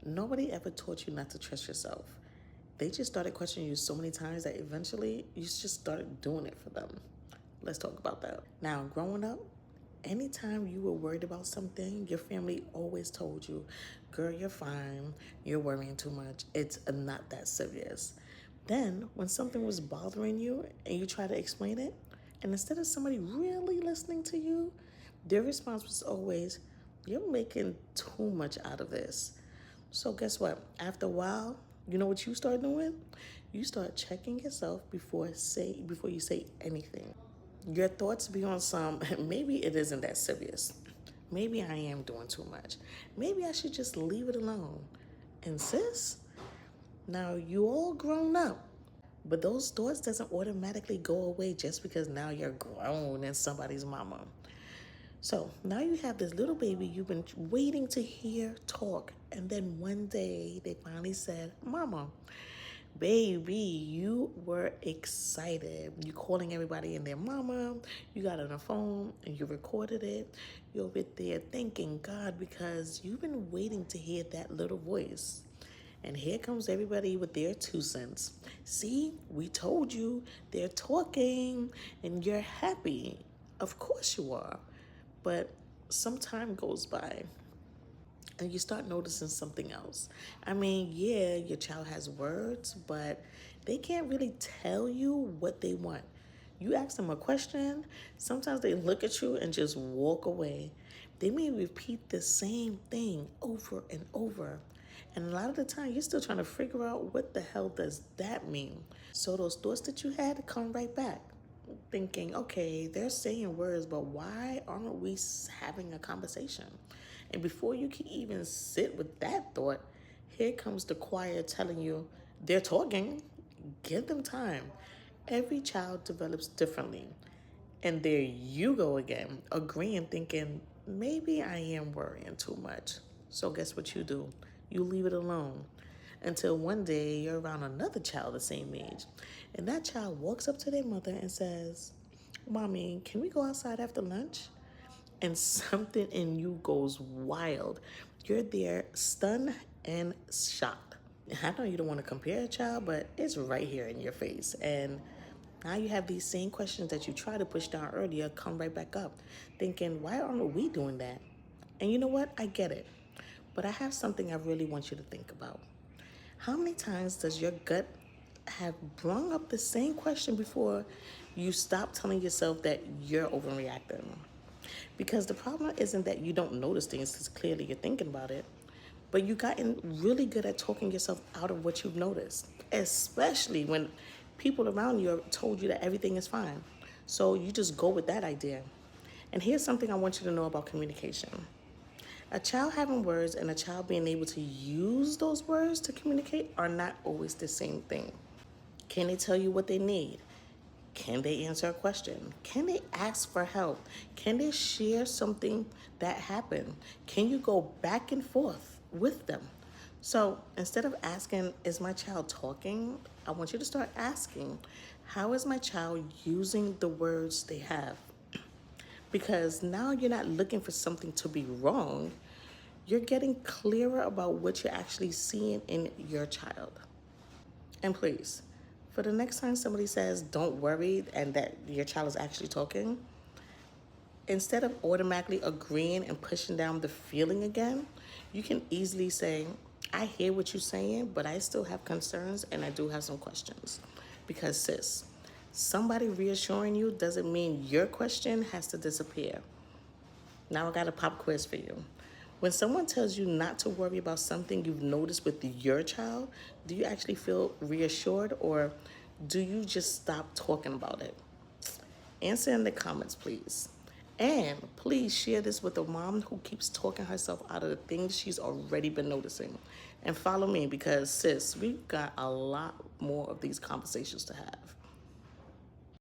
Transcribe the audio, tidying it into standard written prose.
Nobody ever taught you not to trust yourself. They just started questioning you so many times that eventually you just started doing it for them. Let's talk about that. Now, growing up, anytime you were worried about something, your family always told you, girl, you're fine, you're worrying too much, it's not that serious. Then, when something was bothering you and you try to explain it, and instead of somebody really listening to you, their response was always, you're making too much out of this. So guess what? After a while, you know what you start doing? You start checking yourself before you say anything. Your thoughts be on some, maybe it isn't that serious. Maybe I am doing too much. Maybe I should just leave it alone. And sis, now you all grown up. But those thoughts doesn't automatically go away just because now you're grown and somebody's mama. So now you have this little baby you've been waiting to hear talk. And then one day they finally said, Mama, baby, you were excited. You calling everybody and their mama. You got on the phone and you recorded it. You're over there thanking God because you've been waiting to hear that little voice. And here comes everybody with their 2 cents. See, we told you they're talking and you're happy. Of course you are. But some time goes by and you start noticing something else. I mean, yeah, your child has words, but they can't really tell you what they want. You ask them a question, sometimes they look at you and just walk away. They may repeat the same thing over and over. And a lot of the time, you're still trying to figure out what the hell does that mean. So those thoughts that you had come right back thinking, okay, they're saying words, but why aren't we having a conversation? And before you can even sit with that thought, here comes the choir telling you they're talking. Give them time. Every child develops differently. And there you go again, agreeing, thinking, maybe I am worrying too much. So guess what you do? You leave it alone until one day you're around another child the same age. And that child walks up to their mother and says, Mommy, can we go outside after lunch? And something in you goes wild. You're there stunned and shocked. I know you don't want to compare a child, but it's right here in your face. And now you have these same questions that you tried to push down earlier come right back up, thinking, why aren't we doing that? And you know what? I get it. But I have something I really want you to think about. How many times does your gut have brung up the same question before you stop telling yourself that you're overreacting? Because the problem isn't that you don't notice things because clearly you're thinking about it, but you've gotten really good at talking yourself out of what you've noticed, especially when people around you have told you that everything is fine. So you just go with that idea. And here's something I want you to know about communication. A child having words and a child being able to use those words to communicate are not always the same thing. Can they tell you what they need? Can they answer a question? Can they ask for help? Can they share something that happened? Can you go back and forth with them? So instead of asking, is my child talking? I want you to start asking, how is my child using the words they have? Because now you're not looking for something to be wrong. You're getting clearer about what you're actually seeing in your child. And please, for the next time somebody says, don't worry, and that your child is actually talking, instead of automatically agreeing and pushing down the feeling again, you can easily say, I hear what you're saying, but I still have concerns and I do have some questions. Because sis, somebody reassuring you doesn't mean your question has to disappear. Now I got a pop quiz for you. When someone tells you not to worry about something you've noticed with your child, do you actually feel reassured or do you just stop talking about it? Answer in the comments, please. And please share this with a mom who keeps talking herself out of the things she's already been noticing. And follow me because, sis, we've got a lot more of these conversations to have.